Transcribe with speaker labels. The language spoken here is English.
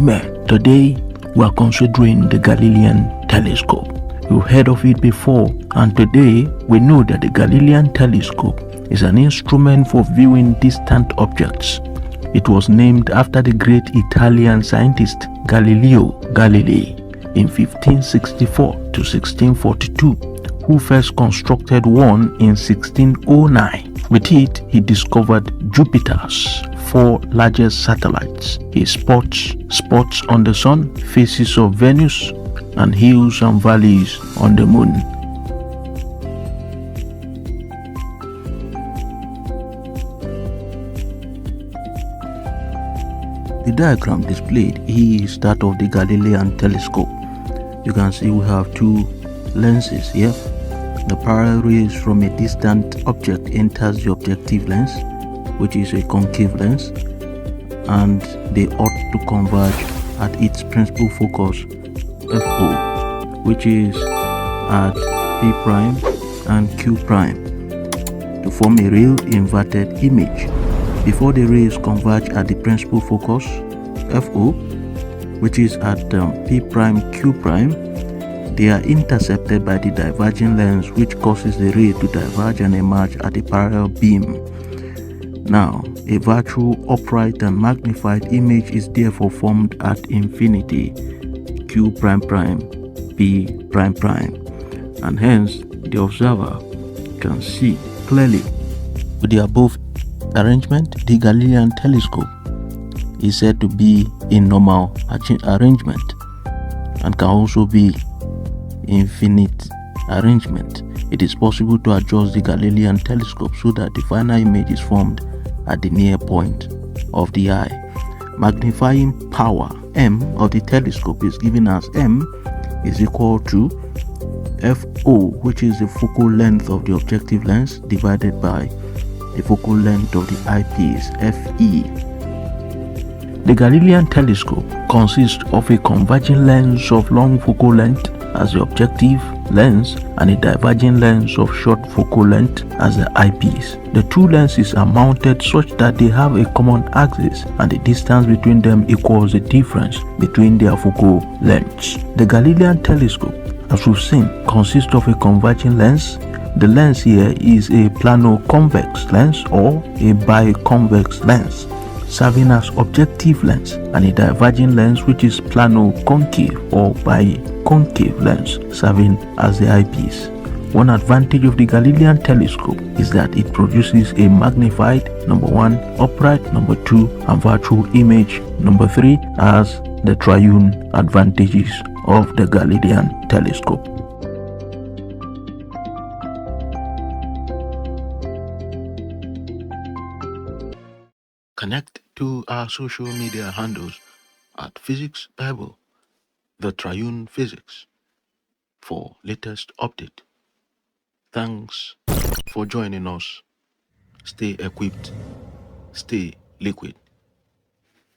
Speaker 1: Amen. Today we are considering the Galilean Telescope. You've heard of it before, and today we know that the Galilean Telescope is an instrument for viewing distant objects. It was named after the great Italian scientist Galileo Galilei in 1564 to 1642, who first constructed one in 1609. With it, he discovered Jupiter's 4 largest satellites, his spots on the sun, phases of Venus, and hills and valleys on the moon. The diagram displayed is that of the Galilean Telescope. You can see we have 2 lenses here. The parallel rays from a distant object enters the objective lens, which is a concave lens, and they ought to converge at its principal focus FO, which is at P prime and Q prime, to form a real inverted image. Before the rays converge at the principal focus FO, which is at P prime Q prime, they are intercepted by the diverging lens, which causes the ray to diverge and emerge at a parallel beam. Now, a virtual upright and magnified image is therefore formed at infinity, Q prime prime, P prime prime, and hence the observer can see clearly. With the above arrangement, the Galilean Telescope is said to be in normal arrangement and can also be infinite arrangement. It is possible to adjust the Galilean Telescope so that the final image is formed at the near point of the eye. Magnifying power M of the telescope is given as M is equal to FO, which is the focal length of the objective lens, divided by the focal length of the eyepiece, FE. The Galilean Telescope consists of a converging lens of long focal length as the objective lens and a diverging lens of short focal length as the eyepiece. The 2 lenses are mounted such that they have a common axis, and the distance between them equals the difference between their focal lengths. The Galilean Telescope, as we've seen, consists of a converging lens. The lens here is a plano-convex lens or a biconvex lens, serving as objective lens, and a diverging lens which is plano-concave or biconcave lens, serving as the eyepiece. One advantage of the Galilean Telescope is that it produces a magnified, number 1, upright, number 2, and virtual image, number 3, as the triune advantages of the Galilean Telescope. Connect to our social media handles at Physics Bible, the Triune Physics, for latest update. Thanks for joining us. Stay equipped, stay liquid.